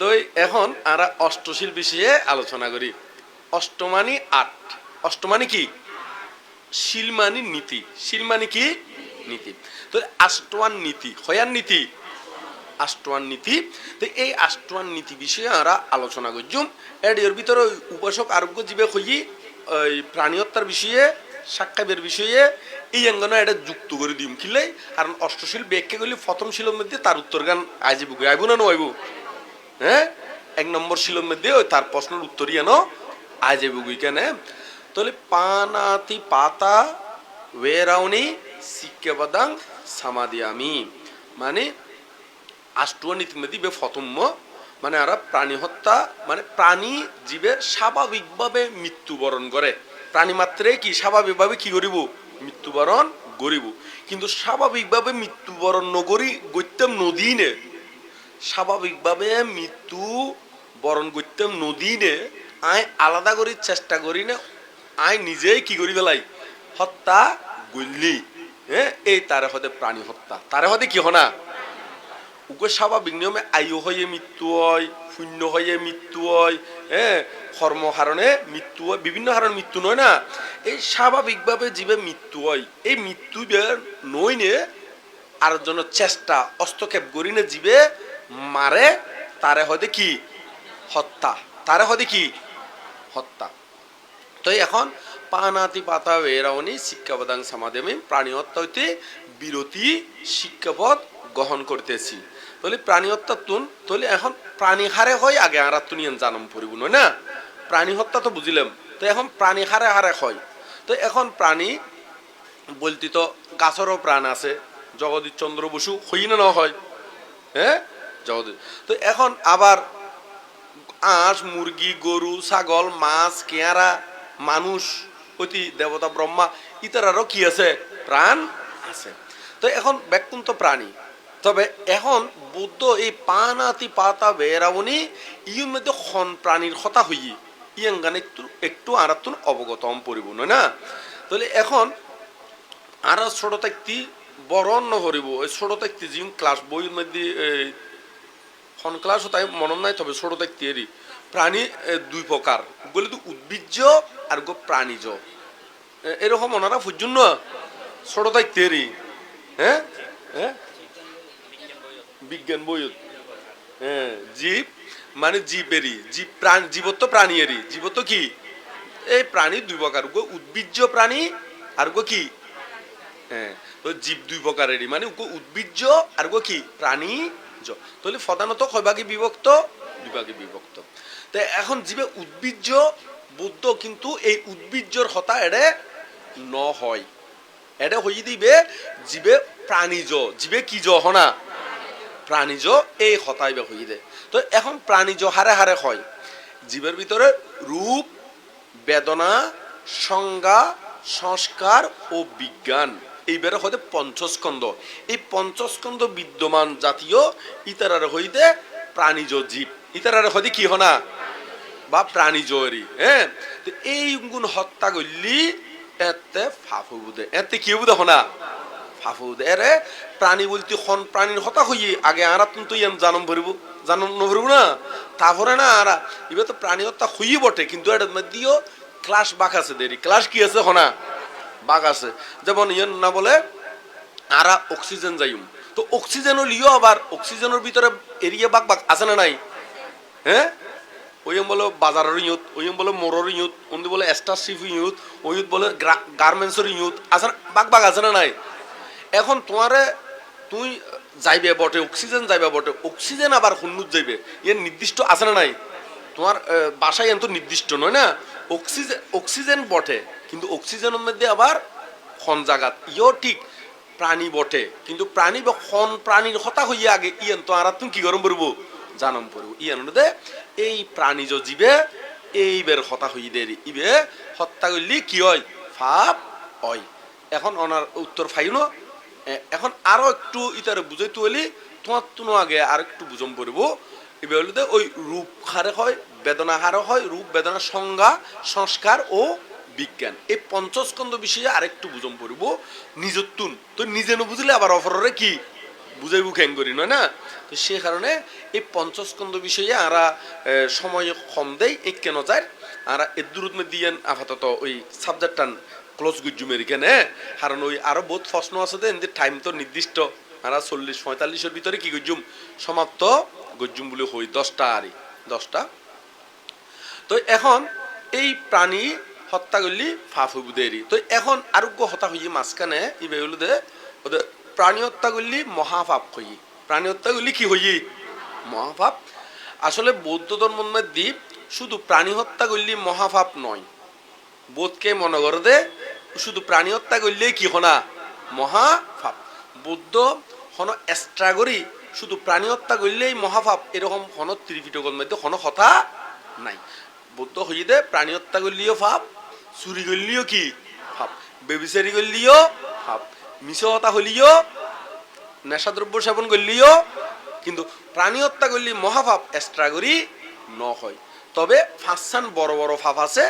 তো এখন আমরা অষ্টশীল বিষয়ে আলোচনা করি। অষ্টমানি আট। অষ্টমানি কি? শিলমানি নীতি। শিলমানি কি? নীতি। তো আষ্টওয়ান নীতি, হয়ার নীতি, আষ্টওয়ান নীতি। তো এই আষ্টওয়ান নীতি বিষয়ে আমরা আলোচনা করছুম। এর ভিতরে উপাসক আরোগ্য জীবে হই ওই প্রাণী হত্যার বিষয়ে, সাক্ষাবের বিষয়ে এই অঙ্গন এটা যুক্ত করে দিম কিলে। কারণ অষ্টশীল ব্যাখ্যা করলে প্রথম শিলের মধ্যে তার উত্তর গান আইব আইব না নইব। হ্যাঁ, এক নম্বর শিলের মধ্যে ওই তার প্রশ্নের উত্তরই এন আই যাইব কেন। তাহলে পানাতি পাতা ওয়েরাউনি শিক্ষাবাদাং সামাদি আমি মানে আষ্টুয়া নীতিমতি বে ফতম্য মানে আর প্রাণী হত্যা মানে প্রাণী জীবে স্বাভাবিকভাবে মৃত্যুবরণ করে। প্রাণী মাত্রে কি স্বাভাবিকভাবে কি করিব? মৃত্যুবরণ করিব। কিন্তু স্বাভাবিকভাবে মৃত্যুবরণ নগরী গত্যম নদী নে, স্বাভাবিকভাবে মৃত্যু বরণ করতাম নদী নে আয় আলাদা করি চেষ্টা করি না, আয় নিজেই কি করি বেলাই হত্যা গল্লি। হ্যাঁ, এই তারে হতে প্রাণী হত্যা, তারে হতে কি হনা উকে স্বাভাবিক নিয়মে আয়ু হয়ে মৃত্যু হয়, শূন্য হয়ে মৃত্যু হয়, হ্যাঁ, কর্ম হারণে মৃত্যু হয়, বিভিন্ন হারণে মৃত্যু নয় না। এই স্বাভাবিকভাবে জীবে মৃত্যু হয়, এই মৃত্যু নইনে আর জন্য চেষ্টা হস্তক্ষেপ করি না জীবে মারে, তারে হতে কি হত্যা, তারে হতে কি হত্যা। তো এখন পানাতি পাতা এরাওনি শিক্ষাপদাং সমাধি প্রাণী হত্যা হইতে বিরতি শিক্ষাপদ গ্রহণ করতেছি। তাহলে প্রাণী হত্যা তুন তাহলে এখন প্রাণী হারে হয় আগে আর তুনিয়ান জানম পড়িব নয় না। প্রাণী হত্যা তো বুঝিলাম, তো এখন প্রাণী হারে হারে হয়। তো এখন প্রাণী বলতে তো গাছেরও প্রাণ আছে, জগদীশ চন্দ্র বসু হই না না হয়, হ্যাঁ জগদীশ। তো এখন আবার আঁশ, মুরগি, গরু, ছাগল, মাছ, কেয়ারা, মানুষ, অতি দেবতা ব্রহ্মা ইতারারও কি আছে? প্রাণ আছে। তো এখন ব্যক্তিগত প্রাণী, তবে এখন বুদ্ধ এই পানাতি পাতা বেরাবনি ইউর মধ্যে খন প্রাণীর কথা হই ইয়ান একটু একটু আরাতুন অবগতম পরিব নয় না। তাহলে এখন আর ছোট থাকতি বড় অন্য করিব ওই ছোট থাকতি জিম ক্লাস বইয়ের মধ্যে খন ক্লাসও তাই মনে নাই, তবে ছোট থাকতি এরই প্রাণী দুই প্রকার বলে তো উদ্ভিজ্জ আর গো প্রাণীজ। এরকম ওনারা ফুজন ছোট থাকতে এরই। হ্যাঁ হ্যাঁ, বিজ্ঞান বই। হ্যাঁ, জীব মানে জীবেরই জীব, প্রাণ জীবত্ব প্রাণী এরই জীবত্ব কি এই প্রাণী দুই প্রকার গো উদ্ভিজ্জ প্রাণী আর গো কি। হ্যাঁ, তো জীব দুই প্রকারেরই মানে উদ্ভিজ্জ আর গো কি প্রাণীজ। তাহলে প্রধানত কয়ভাগে বিভক্ত? দুভাগে বিভক্ত। তো এখন জীবে উদ্ভিজ্জ বুদ্ধ কিন্তু এই উদ্ভিজ্জর হতা এড়ে ন হয়, এটা হয়ে দিবে জীবে প্রাণীজ, জীবে কি জ হনা প্রাণীজ এই হতাইবে হয়ে দে। তো এখন প্রাণীজ হারে হারে হয় জীবের ভিতরে রূপ, বেদনা, সংজ্ঞা, সংস্কার ও বিজ্ঞান এইবারে হইতে পঞ্চস্কন্ধ। এই পঞ্চস্কন্ধ বিদ্যমান জাতীয় ইতারার হইতে প্রাণীজ জীব, ইতারার হইতে কি হনা বা প্রাণীজরি। হ্যাঁ, তো এই গুণ হত্যা করলি এতে ফাফু বুধে, এতে কি বুধে হনা ফাফু বুধে। এরে প্রাণী বলতে খন প্রাণীর হতা হইয়ে আগে আর তো জানম ভরিব, জানম নভরিব না, তারপরে না আর এবার তো প্রাণী হত্যা হইয়ে বটে, কিন্তু এটার মধ্যেও ক্লাস বাক আছে, দেরি ক্লাস কি আছে হনা বাঘ আছে। যেমন ইয়ে না বলে আরা অক্সিজেন যাইম, তো অক্সিজেনও লিও আবার অক্সিজেনের ভিতরে এরিয়া বাঘ বাঘ আছে না নাই। হ্যাঁ, ওই বলে বাজারের ইউথ, ওই বলে মোড়ের ইউথ, ওই বলে এস্টারশিপ ইউথ, ওই বলে গার্মেন্টসের ইউথ আছে, বাঘ বাঘ আছে না নাই। এখন তোমারে তুই যাইবে বটে অক্সিজেন যাইবে বটে, অক্সিজেন আবার হুন্নুত যাইবে এর নির্দিষ্ট আছে না নাই। তোমার বাসায় এত নির্দিষ্ট নয় না, অক্সিজেন অক্সিজেন বটে, কিন্তু অক্সিজেনের মধ্যে আবার খন জাগাত ইও ঠিক প্রাণী বটে, কিন্তু প্রাণী বা খন প্রাণীর হতা হইয়া আগে ইয়ান তো আর তুমি কি গরম পড়ব জানম পড়ব ইয়ান দে এই প্রাণীজ জীবে এইবার হতা হইয়ে দে ইবে হত্যা করলে কি হয় ফাপ হয়। এখন ওনার উত্তর ফাইনো এখন আরো একটু ইতারে বুঝাইতে হইলে তোমার তুনো আগে আর একটু বুঝম পড়ব। এবার হলে ওই রূপ হারে হয়, বেদনা হারে হয়, রূপ বেদনা সংজ্ঞা সংস্কার ও বিজ্ঞান এই পঞ্চস্কন্ধ বিষয়ে আরেকটু বুঝম পড়ব নিজতুন। তো নিজে ন বুঝলে আবার অপরের কি বুঝাইবু খেং করি নয় না। তো সে কারণে এই পঞ্চস্কন্ধ বিষয়ে আরা সময় কম দেয় এই কেন যায় আর এর দূরত মে দিয়েন আপাতত ওই সাবজেক্টটান ক্লোজ গুজুমের কেনে। কারণ ওই আরো বহুত প্রশ্ন আছে দেন যে টাইম তো নির্দিষ্ট আর 40-45-এর ভিতরে কি গজ্জুম সমাপ্ত গজ্জুম বলে হই 10টা আরই 10টা। তো এখন এই প্রাণী হত্যা করলি ফাফ হইব দেরি। তো এখন আরোগ্য হত্যা হইয়ে মাঝখানে ইবে হলো দে ওদের প্রাণী হত্যা করলি মহাপাপ হই। প্রাণী হত্যা করলি কি হই মহাপাপ। আসলে বৌদ্ধ ধর্মের মধ্যে শুধু প্রাণী হত্যা করলি মহাপাপ নয়, বোধকে মনে করে দে শুধু প্রাণী হত্যা করলে কি হনা মহাপাপ। বুদ্ধ হন এক্সট্রা করি শুধু প্রাণী হত্যা করলেই মহাপাপ এরকম হন ত্রিপিটকের মধ্যে কোনো কথা নাই। বুদ্ধ হই দে প্রাণী হত্যা করলেও পাপ, চুরি করলেও কি পাপ, বেবিচারি করলেও পাপ, মিশহতা হলিও, নেশাদ্রব্য সেবন করলেও, কিন্তু প্রাণী হত্যা করলে মহাপাপ এক্সট্রা করি ন হয়। তবে ফাঁসান বড় বড় পাপ আছে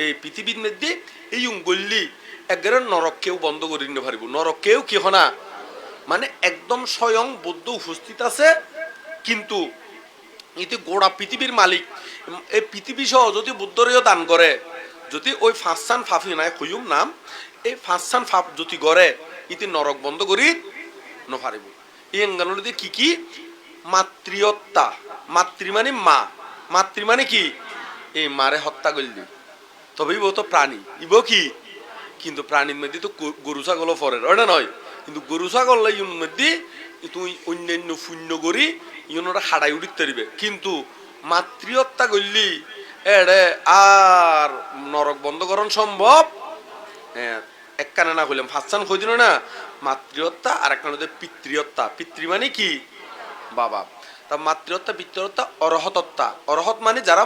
এই পৃথিবীর মধ্যে এই গল্লি একবারে নরককেও বন্ধ করে নিতে পারিব। নরককেও কি হনা মানে একদম স্বয়ং বুদ্ধ উপস্থিত আছে, কিন্তু এটি গোড়া পৃথিবীর মালিক এই পৃথিবী সহ যদি বুদ্ধরেও দান করে, যদি ওই ফাঁসান ফাফি নাই কইম নাম এই ফাঁসান ফাপ যদি করে ইতি নরক বন্ধ করি নপারিব। এই এঙ্গানোতে কি কি মাতৃহত্যা, মাতৃ মানে মা, মাতৃ মানে কি এই মারে হত্যা করলি তবে ইব তো প্রাণী ইব কি, কিন্তু প্রাণীর মধ্যে তো গরু ছাগল ফরের ওটা নয়, কিন্তু গরু ছাগল ইউন মধ্যে তুই অন্যান্য শূন্য করি ইউনরা হাড়াই উঠিতে পারিবে, কিন্তু মাতৃহত্যা করলি এড়ে আর নরক বন্ধ করণ সম্ভব। হ্যাঁ এক কানে না কইলাম ফাঁসান কই দিল না মাতৃহত্যা আর এক কানে পিতৃহত্যা। পিতৃ মানে কি বাবা, তা মাতৃহত্যা পিতৃহত্যা অরহতত্তা। অরহত মানে যারা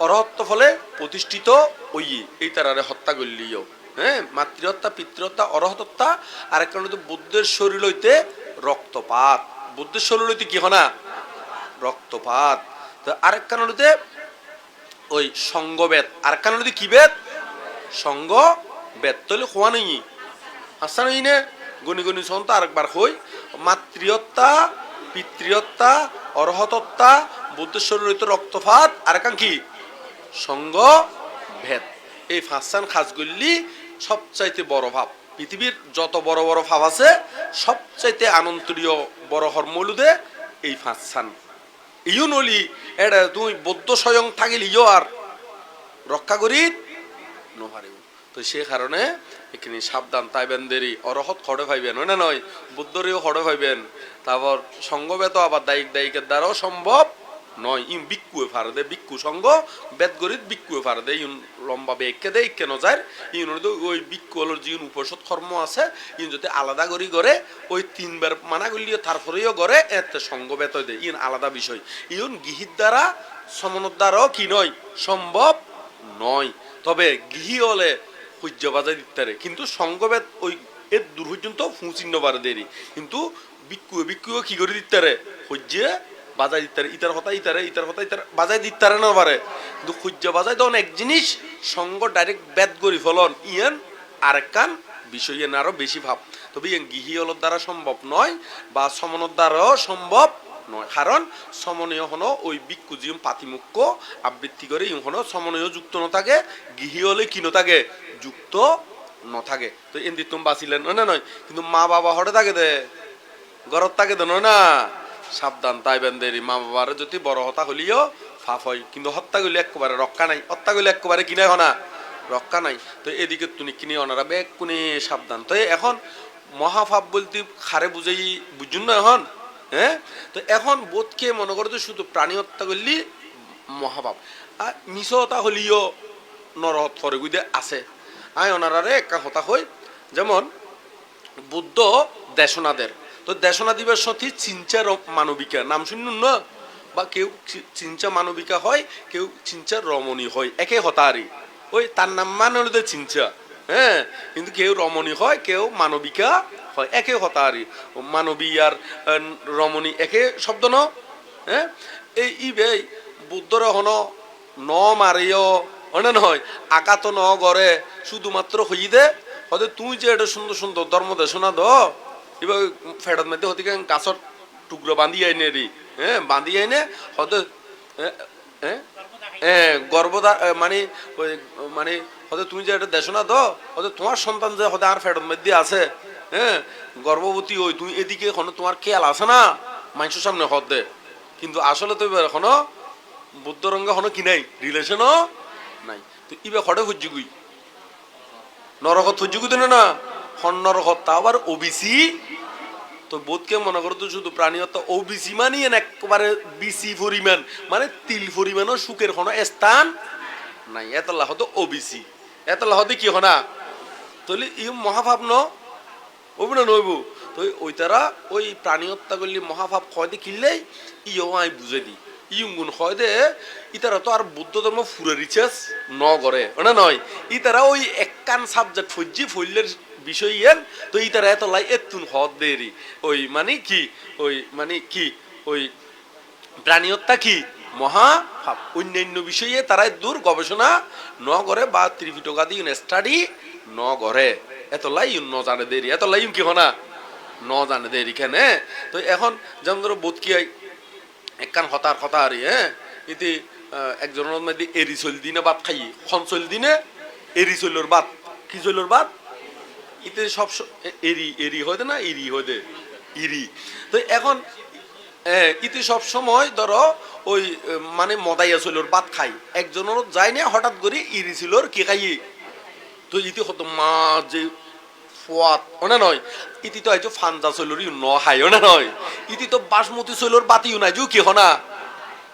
অরহত্ব ফলে প্রতিষ্ঠিত ওই এই তারারে হত্যা করলিও। হ্যাঁ মাতৃহত্যা পিতৃহত্যা অরহতত্তা। আর এক কারণে বুদ্ধের শরীর হইতে রক্তপাত, বুদ্ধের শরীর হইতে কি হনা রক্তপাত। তো আরেক কারণে ওই সঙ্গবেদ, আরেক কারণে কি বেদ সঙ্গ বেদ তলে খোয়া নেই হাসা নেই নে গনি গনি সন্ত আরেকবার হই মাতৃহত্যা পিতৃহত্যা অরহতত্তা বুদ্ধের শরীর হইতে রক্তপাত আর কান কি সঙ্গ ভেদ। এই ফাঁসান খাসগুলি সবচাইতে বড় ভাব। পৃথিবীর যত বড় বড় ভাব আছে সবচাইতে আনন্দীয় বড় হরমলুদে এই ফাঁসান ইউ নলি এটা তুই বৌদ্ধ স্বয়ং থাকিলিও আর রক্ষা করি নহারিব। তো সে কারণে এখানে সাবধান তাইবেন দেরি অরহত খড়ে পাইবেন হয় না নয়, বুদ্ধরেও খড়ে পাইবেন। তারপর সঙ্গবেত আবার দায়িক দায়িকের দ্বারাও সম্ভব নয়। ইন বিক্ষুয়ে ফার দে ভিক্ষু সঙ্গ বেদ গরিত বিক্ষুয়ে ফার দে ইন লম্বা বেগকে দেয় কেন যায় ইন ওই ভিক্ষু হলোর যে উপসদ কর্ম আছে ইন যদি আলাদা করি করে ওই 3বার মানা করলিও তারপরেও করে এতে সঙ্গ বেত দেয় ইন আলাদা বিষয়। ইন গৃহীর দ্বারা সমনের দ্বারাও কি নয় সম্ভব নয়। তবে গৃহী হলে সূর্য বাজায় দিতে পারে, কিন্তু সঙ্গবেদ ওই এর দূর পর্যন্ত ফুঁচিন্ন পারে দেরি, কিন্তু বিক্ষুয়ে বিক্ষুয়ে কি করে দিতে পারে সূর্যে বাজাই দিতে পারে ইতার হতা ইতারে ইতার হতা ইতার বাজাই দিতে পারে না পারে, কিন্তু সূর্য বাজাই তখন এক জিনিস সঙ্গ ডাইরেক্ট বেদ করি ফলন ইয়ান আরেক কান বিষয় ইয়ান আরো বেশি ভাব। তবে ইয়ান গৃহী হলোর দ্বারা সম্ভব নয় বা সমনের দ্বারাও সম্ভব নয়, কারণ সমনীয় হনো ওই বিক্ষু জিম পাতিমুখ্য আবৃত্তি করে ইম হনো সমনীয় যুক্ত ন থাকে, গৃহী হলে কি ন থাকে যুক্ত ন থাকে। তো এমনি তুমি বাঁচিলেন না নয়, কিন্তু মা বাবা হরে থাকে দে ঘরত থাকে দেন না সাবধান তাইবেন দেরি মা বাবার যদি বড় হতা হলিও ফাফ হয়, কিন্তু হত্যা করলে একবারে রক্ষা নাই, হত্যা করলে একবারে কিনে হনা রক্ষা নাই। তো এদিকে তুমি কিনে অনারা বেগ কোনে সাবধান। তো এখন মহাপাপ বলতে খারে বুঝাই বুঝুন না এখন। হ্যাঁ তো এখন বোধকে মনে করো শুধু প্রাণী হত্যা করলি মহাপাপ, আর মিশহতা হলিও নরহত করে গুদে আছে। আয় ওনারারে একটা হতা হয় যেমন বুদ্ধ দেশনাদের, তো দেশনা দিবের সাথে চিঞ্চা মানবিকা নাম শুনুন না, বা কেউ চিঞ্চা মানবিকা হয় কেউ চিঞ্চা রমণী হয়, একে হতারি ওই তার নাম মানে হলো চিঞ্চা। হ্যাঁ কিন্তু কেউ রমণী হয় কেউ মানবিকা হয়, একে হতারি মানবী আর রমণী একে শব্দ ন। হ্যাঁ এই ইবে বুদ্ধর হন ন মারিও অনেন হয় আকাত ন গড়ে শুধুমাত্র হই দে হয়তো তুই যে এটা সুন্দর সুন্দর ধর্ম দেশনা দ এবার ফেরত মধ্যে হতে গাছর টুকরো বাঁধিয়ে এনে রি, হ্যাঁ বাঁধিয়ে এনে হয়তো গর্ভদা মানে ওই মানে হয়তো তুমি যে এটা দেশো না তো হয়তো তোমার সন্তান যে হয়তো আর ফেরত মধ্যে আছে, হ্যাঁ গর্ভবতী ওই তুমি এদিকে এখনো তোমার খেয়াল আছে না মানুষের সামনে হতে, কিন্তু আসলে তো এবার এখনো বুদ্ধ রঙ্গে এখনো কি নাই রিলেশনও নাই। তো ইবে হঠাৎ হজ্জুগুই নরকত হজ্জুগুই তো না হন নরকত তা আবার ওবিসি। তো বোধকে মনে করো তো শুধু প্রাণী হত্যা ওবিসি মানি একবারে বিসি পরিমাণ মানে তিল পরিমাণও সুখের কোনো স্থান নাই, এতলা হতো ওবিসি, এতলা হতে কি হনা তাহলে ই মহাভাব ন অভিনয় নইব। তো ওই তারা ওই প্রাণী হত্যা করলে মহাভাব হয় দে কিনলেই ইও আই বুঝে দি ইগুন হয় দে ইতারা তো আর বুদ্ধ ধর্ম ফুরে রিচার্জ ন করে না নয়, ইতারা ওই একখান সাবজেক্ট ফজ্জি ফইলের বিষয় এন তো ইতারা এত লাই এতুন হদ দেরি ওই মানে কি ওই মানে কি ওই প্রাণী হত্যা কি মহাভাব অন্যান্য বিষয়ে তারা দূর গবেষণা ন করে বা ত্রিপিটকাদি স্টাডি ন করে এত লাই ন জানে দেরি এত লাই কি হনা ন জানে দেরি কেন। তো এখন যেমন ধরো বোধ কি একখান হতার কথা আর হ্যাঁ ইতি একজনের মধ্যে এরি চল দিনে ভাত খাই খন চল দিনে এরি চলর ভাত কি চলর ভাত ইতে সব এরি এরি হয় না ইরি হয় দে ইরি। তো এখন ইতি সব সময় ধরো ওই মানে মদাইয়া চলর ভাত খাই একজনের যাই না হঠাৎ করে ইরি চলর কি খাই তো ইতি হতো মা যে ফোয়াত ওনা নয় ইতি তো আইছো ফান্দা চলরি ন হাই ওনা নয় ইতি তো বাসমতি চলর বাতিও নাই জু কি হনা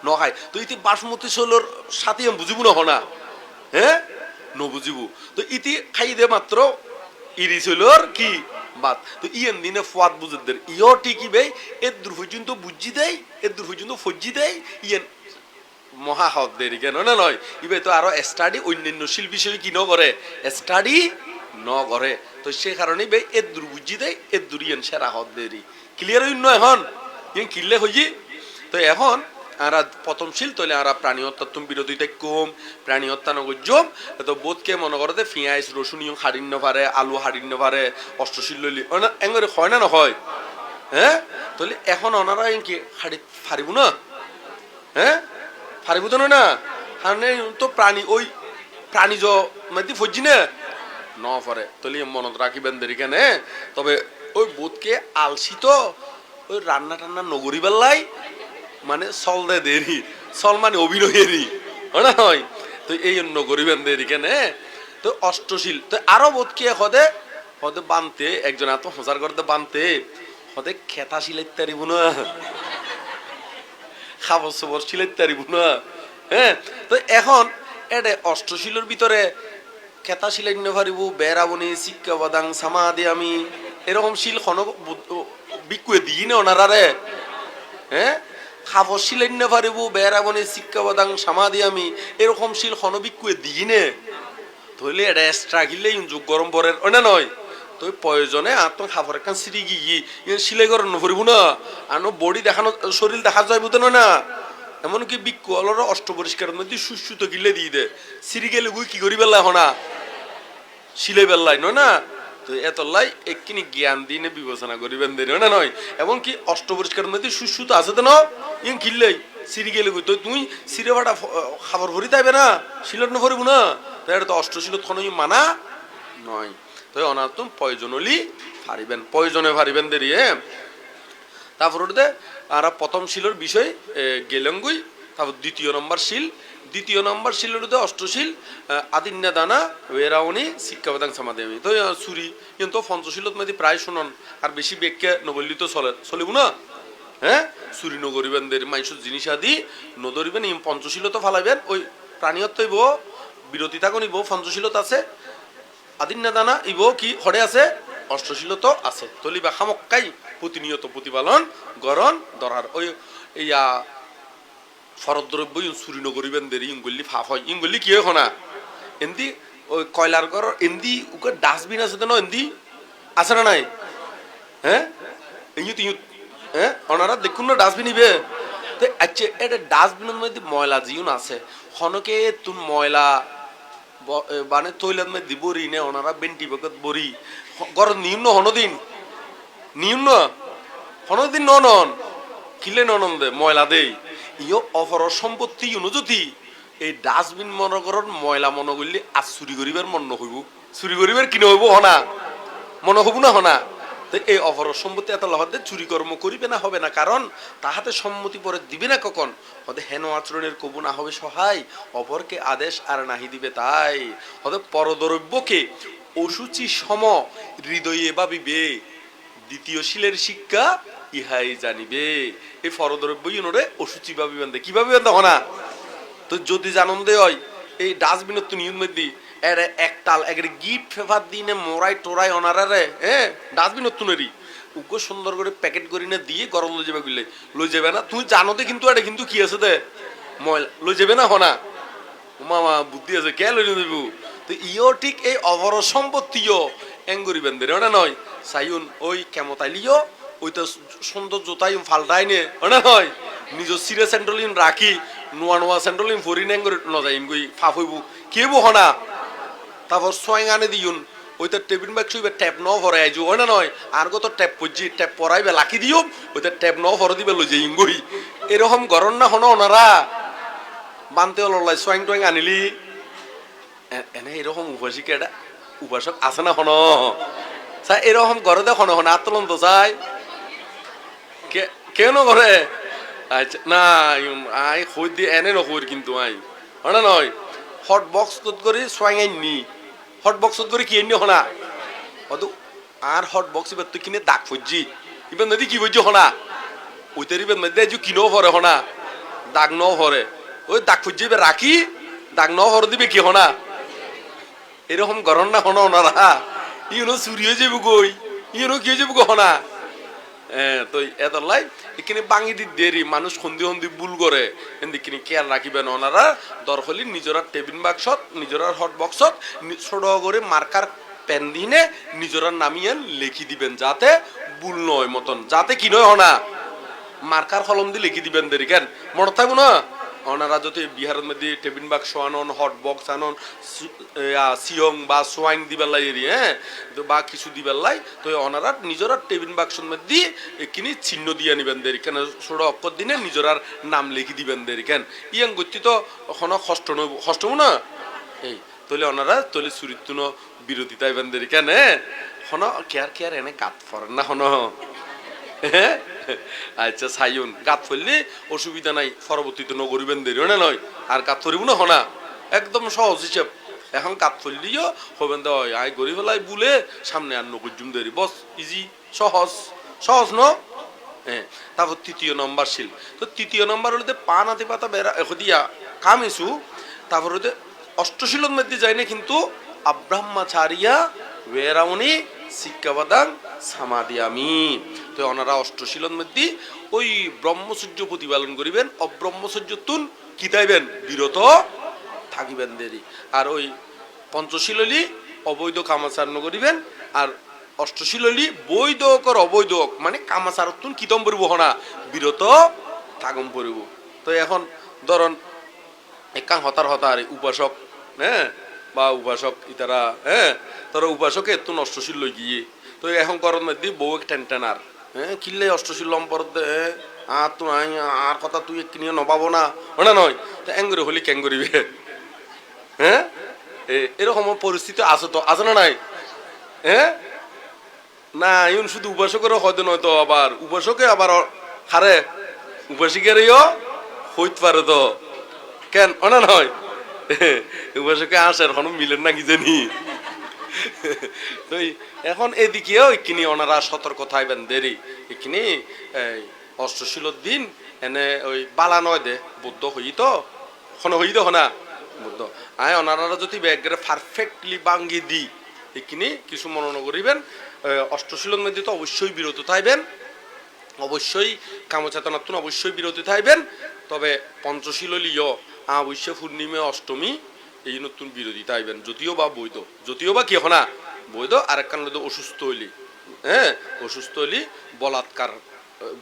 ন খাই তো ইতি বাসমতি চলর সাথে বুঝিব না হনা হ্যাঁ ন বুঝিব। তো ইতি খাই দে মাত্র ইরি চলর কি বাত তো ইয়েন দিনে ফোয়াত বুঝে ইও ঠিকই বে এর দূর পর্যন্ত বুঝি দেয় এর দূর পর্যন্ত ফজ্জি দেয় ইয়েন মহা হদ দেরি কেন না নয় ইবে তো আরো স্টাডি অন্যান্য শিল বিষয় কি ন করে স্টাডি ন করে। তো সে কারণে বে এর দূর বুঝি দেয় এর দূর ইয়েন সেরা হদ দেরি ক্লিয়ার হইন এখন ইয়েন কিনলে হইজি। তো এখন আর প্রথম শিল তলে আর প্রাণী হত্যা তুমি বিরোধিতা কম প্রাণী হত্যা নগর তো বোধকে মনে করতে পেঁয়াজ রসুন ইউ হারিন্ন পারে আলু হারিন্ন পারে অষ্টশীল লইলি এঙ্গরে হয় না নহয় হ্যাঁ তাহলে এখন ওনারা কি হাড়ি ফারিব না হ্যাঁ ফারিব তো না হারনে তো প্রাণী ওই প্রাণীজ মানে ফজি না ন পরে তাহলে মনত রাখিবেন দেরি কেন। তবে ওই বোধকে আলসি তো ওই রান্না টান্না নগরী বেল্লাই মানে চল দে দেরি চল মানে অভিনয়েরই না হয় তো এই অন্য গরিবেন দেরি কেন। তো অষ্টশীল তো আরো বোধ কি হদে হদে বানতে একজন এত হোসার করতে বানতে হদে খেতা সিলাইতে পারিব না খাবার সবর সিলাইতে পারিব না হ্যাঁ। তো এখন এটা অষ্টশীলের ভিতরে খেতা সিলাই নিতে পারিব বেড়াবনি শিক্ষা বাদাং সামাদি আমি এরকম শিল খন বিকুয়ে দিই না ওনারারে হ্যাঁ খাবো শিলেন না পারিব বেড়াবনি শিক্ষা বাদাং সামাদি আমি এরকম শিল খন বিকুয়ে দিই নে ধরলে এটা এক্সট্রা গিলে যোগ গরম পরের ওনা নয় তো প্রয়োজনে আর তো খাবার একখান সিঁড়ি গিয়ে সিলাই করার নফরিব না আনো বডি দেখানো শরীর দেখা যায় বুঝতে না এমনকি বিক্ষু অলর অষ্ট পরিষ্কারের মধ্যে সুসুতো গিলে দিয়ে দে সিঁড়ি গেলে গুই কি করি বেলা হনা সিলাই বেল্লাই নয় না। তো এত লাই একখিনি জ্ঞান দিনে বিবেচনা করিবেন দেরি না নয় এমনকি অষ্ট পরিষ্কারের মধ্যে সুসুতো আছে তো না ইন কিনলেই সিঁড়ি গেলে তো তুই সিঁড়ে ভাটা খাবার ভরি তাইবে না শিলত নফরিব না তাই এটা তো অষ্টশীলত কোনো মানা নয়। তো অনাথ প্রয়োজন হলি ফারিবেন প্রয়োজনে ফারিবেন দেরি হ্যাঁ। তারপর ওটাতে আর প্রথম শিলের বিষয় গেলেঙ্গুই তারপর দ্বিতীয় নম্বর শিলের অষ্টশীল আদিন্যা দানা ওয়েরাউনি শিক্ষাবাদাং সমাধি আমি তো চুরি কিন্তু পঞ্চশীলত মধ্যে প্রায় শুনন আর বেশি ব্যাখ্যা নবল্লি তো চলিব না হ্যাঁ চুরি নগরিবেন দের মাইসুর জিনিস আদি নদরিবেন পঞ্চশীলত ফালাইবেন ওই প্রাণী হত্যা ইব বিরতি থাকুন ইব পঞ্চশীলত আছে আদিন্যা দানা ইব কি হরে আছে অষ্টশীলত আছে তলিবা খামক্কাই প্রতিনিয়ত প্রতিপালন গরণ দরার ওই ইয়া ফরদ্রব্য চুরি নগরিবেন দেরি ইংগল্লি ফাফ হয় ইংগল্লি কি হয় না এমদি ওই কয়লার ঘর এমদি ওকে ডাস্টবিন আছে তো না এমদি আছে না নাই হ্যাঁ হ্যাঁ ওনারা দেখুন না ডাস্টবিন ইবে তো আচ্ছা এটা ডাস্টবিনের মধ্যে ময়লা জিউন আছে হনকে তুন ময়লা মানে তৈলার মধ্যে বরি নে ওনারা বেন্টি বকত বরি গর নিম্ন হনদিন নিয়ম না কোনোদিন নন কিলে ননন দে ময়লা দেই ইও অপর সম্পত্তি অনুযুতি এই ডাস্টবিন মনে করার ময়লা মনে করলে আর চুরি করিবার মন নহইব চুরি করিবার কিনে হইব হনা মনে হবো না হনা তো এই অপর সম্পত্তি এত লহতে চুরি কর্ম করিবে না হবে না কারণ তাহাতে সম্মতি পরে দিবে না কখন হতে হেন আচরণের কবু না হবে সহায় অপরকে আদেশ আর নাহি দিবে তাই হতে পরদ্রব্যকে অসুচি সম হৃদয়ে ভাবিবে দ্বিতীয় শিলের শিক্ষা ইহাই জানিবে এই পরদ্রব্য ইউনরে অসুচি ভাবিবেন কি ভাবিবেন তখন না তো যদি জানন দে হয় এই ডাস্টবিনের তো নিয়ম দি এর একটাল একের গিফট ফেভার দিনে মোরাই টোরাই অনারারে হ্যাঁ ডাস্টবিনের তুনেরি উগ্র সুন্দর করে প্যাকেট করি না দিয়ে গরম লই যাবে গুলে লই যাবে না তুমি জানো দে কিন্তু এটা কিন্তু কি আছে দে ময়লা লই যাবে না হনা মামা বুদ্ধি আছে কে লই দেব তো ইও ঠিক এই অবর সম্পত্তিও এঙ্গরিবেন দে ওটা নয় সাইউন ওই কেমতাইলিও ওই তো সুন্দর জোতাই ফাল্টাই নে ওটা নয় নিজ সিরে স্যান্ডলিন রাখি নোয়া নোয়া স্যান্ডলিন ফরি নেঙ্গরি নজাইম গই ফাফ হইব কেবো হনা তারপর সোয়াং আনে দিউন ওই তো টেবিল ব্যাগ শুইবে ট্যাপ ন ভরে আইজু ওই না নয় আর কত ট্যাপ পড়ছি ট্যাপ পরাইবে লাকি দিও ওই তো ট্যাপ ন ভরে দিবে লই যাই ইঙ্গই এরকম গরম না হনো ওনারা বানতে লড়লাই সোয়াং টোয়াং আনিলি এনে এরকম উপাসিক এটা উপাসক আছে না হনো চাই এরকম ঘরে দে হনো হনো আত্মলন তো চাই কেন করে আচ্ছা না আই হই দিয়ে এনে নকর কিন্তু আই হয় নয় হট বক্স করে সোয়াং আইনি হট বক্স করে কি এনে হনা অত আর হট বক্স এবার তুই কিনে দাগ ফুজি এবার নদী কি বুঝছি হনা ওইটার এবার নদী যে কিনেও ভরে হনা দাগ ন ভরে ওই দাগ ফুজি এবার রাখি দাগ ন ভরে দিবে কি হনা এরকম গরম না হনা ওনারা ইউনো চুরি হয়ে যাবো গই ইউনো কি হয়ে যাবো গো হনা তো এত লাই এখানে বাঙি দি দেরি মানুষ সন্ধি সন্ধি ভুল করে এদিকে কেয়ার রাখিবেন ওনারা দরকারি নিজেরা টেবিল বাক্সত নিজেরা হট বক্সত ছোট করে মার্কার পেন দিনে নিজেরা নামিয়ে লিখি দিবেন যাতে ভুল নয় মতন যাতে কি নয় হনা মার্কার কলম দিয়ে লিখি দিবেন দেরি কেন মনে থাকবো না ওনারা যদি বিহারের মধ্যে টেবিল বাক্স আনন হট বক্স আনন সিয়ং বা সোয়াইং দিবার লাই হ্যাঁ বা কিছু দিবার লাই তো ওনারা নিজেরা টেবিল বাক্সের মধ্যে এখানে চিহ্ন দিয়ে নিবেন দেরি কেন ছোট অক্ষর দিনে নিজেরার নাম লিখি দিবেন দেরি কেন ইয়াং গতি তো ওখানে কষ্ট নব কষ্ট না এই তলে ওনারা তলে চুরিত্ব বিরোধিতা ইবেন দেরি কেন হন কেয়ার কেয়ার এনে গাত ফরেন না হন হ্যাঁ আচ্ছা সাইন গাত ফেললে অসুবিধা নাই পরবর্তীতে নগরিবেন দেরি না নয় আর গাত ফরিব না হনা একদম সহজ হিসেব এখন গাত ফেললিও হবেন দে আই গরিব ফেলাই বুলে সামনে আর নগরজুম দেরি বস ইজি সহজ সহজ ন হ্যাঁ তারপর তৃতীয় নম্বর শিল তো তৃতীয় নম্বর হলে পান হাতে পাতা বেড়া দিয়া কাম ইসু তারপর হতে অষ্টশীলের মধ্যে যায় না কিন্তু আব্রাহ্মাচারিয়া বেরাউনি শিক্ষাবাদাং সামাদি আমি তো ওনারা অষ্টশীলের মধ্যে ওই ব্রহ্মচর্য প্রতিপালন করিবেন অব্রহ্মচর্য তুন কি তাইবেন বিরত থাকিবেন দেরি আর ওই পঞ্চশীলী অবৈধ কামাচার করিবেন আর অষ্টশীলী বৈধ কর অবৈধ মানে কামাচার তুন কিতম পড়ব হনা বিরত থাকম পড়ব তো এখন ধরন একাং হতার হতার উপাসক হ্যাঁ বা উপাসক ইতারা হ্যাঁ তোরা উপাসকে এত অষ্টশীল লই গিয়ে তো এখন করন মধ্যে বউ টেন টেনার হ্যাঁ কিনলে অষ্টশীল লম্পর আর তুই আর কথা তুই কিনিয়ে নবাবো না ওনা নয় তো এঙ্গরি হলি ক্যাঙ্গরিবে হ্যাঁ এরকম পরিস্থিতি আছে তো আছে না নাই হ্যাঁ না ইউন শুধু উপাসকেরও হয়তো নয় তো আবার উপাসকে আবার হারে উপাসিকেরও হইতে পারে তো কেন ওনা নয় উপাসকে আসে এখন মিলেন না কি জানি তো এখন এদিকেও এখানে ওনারা সতর্ক থাকবেন দেরি এখানে অষ্টশীলর দিন এনে ওই বালা নয় দে বুদ্ধ হই তো হই তো হনা বুদ্ধ আয় ওনারা যদি ব্যাগের পারফেক্টলি বাঙ্গি দি এখানে কিছু মনে করিবেন অষ্টশীলর মধ্যে তো অবশ্যই বিরত থাকবেন অবশ্যই কামচেতনাত্মন অবশ্যই বিরত থাকবেন তবে পঞ্চশীলীয় অবশ্য পূর্ণিমা অষ্টমী এই নতুন বিরোধিতা আইবেন যদিও বা বৈধ যদিও বা কি হনা বৈধ আরেক কারণ অসুস্থ হইলি হ্যাঁ অসুস্থ হইলি বলাৎকার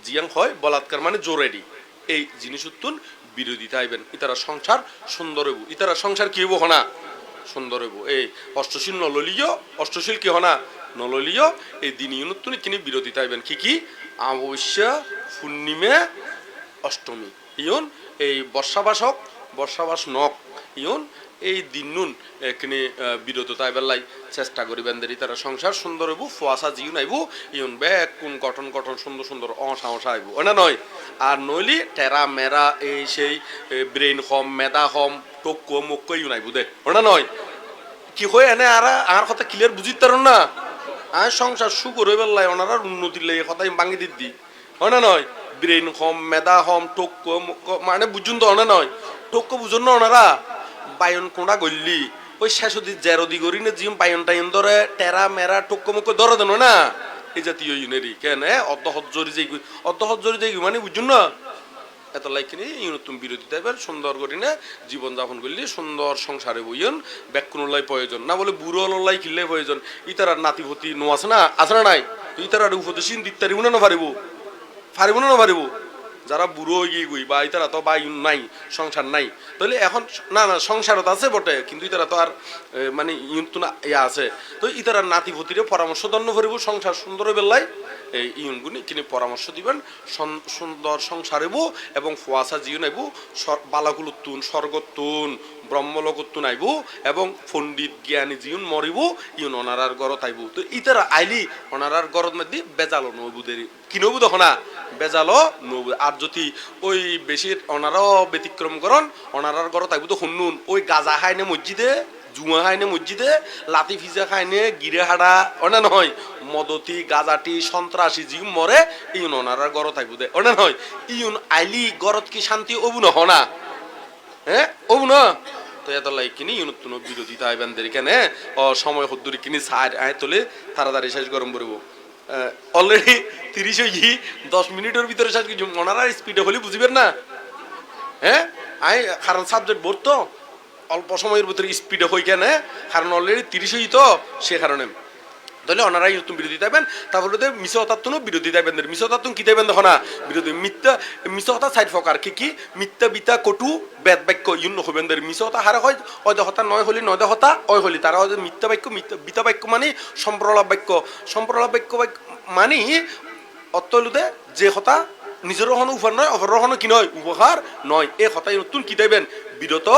জিয়াং হয় বলাৎকার মানে জোরেডি এই জিনিস উত্তুন বিরোধিতা আইবেন ইতারা সংসার সুন্দর হইব ইতারা সংসার কি হইব হনা সুন্দর হইব এই অষ্টশীল নললিও অষ্টশীল কি হনা নললিও এই দিন ইউনুতুন কিনি বিরতি তাইবেন কি অমাবস্যা পূর্ণিমা অষ্টমী ইউন এই বর্ষাবাস নক ইউন এই দিন নুন এখানে বিরত তাইবেলাই চেষ্টা করিবেন দেরি তারা সংসার সুন্দর হইব ফুয়াশা জিউ নাইব ইউন ব্যাগ কোন গঠন সুন্দর অসা আইব ওনা নয় আর নইলি টেরা মেরা এই সেই ব্রেন হম মেদা হম টক্কো মক্কো ইউ নাইব দে ওনা নয় কি হয় এনে আর কথা ক্লিয়ার বুঝিতে পারেন না আর সংসার সু করে বেলাই ওনারা উন্নতির লেগে কথা ভাঙি দিদি ওনা নয় ব্রেন হম মেদা হম টক্কো মক্কো মানে বুঝুন তো ওনা নয় টক্কো বুঝুন না ওনারা বায়ন কোনটা গল্লি ওই শেষদি জেরদি করি না জিম বায়ন টাইন ধরে টেরা মেরা টক্কো মক্কো ধরে দেন না এই জাতীয় ইউনেরি কেন অর্ধহজ্জরি যাই মানে বুঝুন না এত লাইকিনি ইউনতুম বিরতি টাইপের সুন্দর করি না জীবনযাপন করলে সুন্দর সংসারে বইয়েন ব্যাকুনলাই প্রয়োজন না বলে বুড়ো লাই কিনলে প্রয়োজন ইতারার নাতিপতি নো আছে না নাই তো ইতারার উপদেশীন দিত্তারিব না পারিব যারা বুড়ো হয়ে গিয়ে গুই বা ইতারা তো বা নাই সংসার নাই তাহলে এখন না সংসারত আছে বটে কিন্তু ইতারা তো আর মানে ইউন ইয়া আছে তো ইতারার নাতিপতিরে পরামর্শ দণ্ড করিব সংসার সুন্দর বেলায় এই ইউনগুনি কিনে পরামর্শ দিবেন সুন্দর সংসারেব এবং ফুয়াশা জিও নাইব বালাকুলুত্তুন স্বর্গত্তুন ব্রহ্মলোকত্তুন আইব এবং পণ্ডিত জ্ঞানী জিউন মরিব ইউন অনারার গড়ত আইব তো ইতারা আইলি অনারার গড়ত মধ্যে বেজালো নবু দেরি কি নবু দেখো না বেজালো নবু আর যদি ওই বেশি অনারাও ব্যতিক্রম করন অনারার গড়ত আইব তো শুনুন ওই গাজা খাইনে মসজিদে জুয়া খাইনে মসজিদে লাতি ফিজা খাইনে গিরে হাড়া অনা নহয় মদতি গাজাটি সন্ত্রাসী জিউ মরে ইউন অনারার গড়ত আইব দে অনা নহয় ইউন আইলি গড়ত কি শান্তি অবু নহ না হ্যাঁ অবু না তো এত লাই কিনি ইউনুত্তুন বিরোধী তাইবেন দেরি কেন সময় হদ্দুরি কিনি সাইড আয় তোলে তাড়াতাড়ি শেষ গরম করবো অলরেডি 30 হয়ে 10 মিনিটের ভিতরে শেষ কিছু ওনারা স্পিডে হলে বুঝবেন না হ্যাঁ কারণ সাবজেক্ট বোর্ড তো অল্প সময়ের ভিতরে স্পিডে হই কেন কারণ অলরেডি 30 হই তো সে কারণে তাহলে ওনারাই নতুন বিরোধী দেবেন তারপরে মিশতাত্তুনও বিরোধী দেবেন মিশতাত্তুন কি দেবেন দেখো না বিরোধী মিশতা সাইড ফকার কি মিথ্যা বিতা কটু বেদ বাক্য ইউন হবেন মিশতা হারে হয় অযহতা নয় হলি নয়দহতা অয় হলি তারা মিথ্যা বাক্য বিতা বাক্য মানে সম্প্রলাপ বাক্য মানে অর্থ হলুদে যে হতা নিজের হন উপহার নয় অপর হন কি নয় উপহার নয় এই হতাই নতুন কি দেবেন বিরত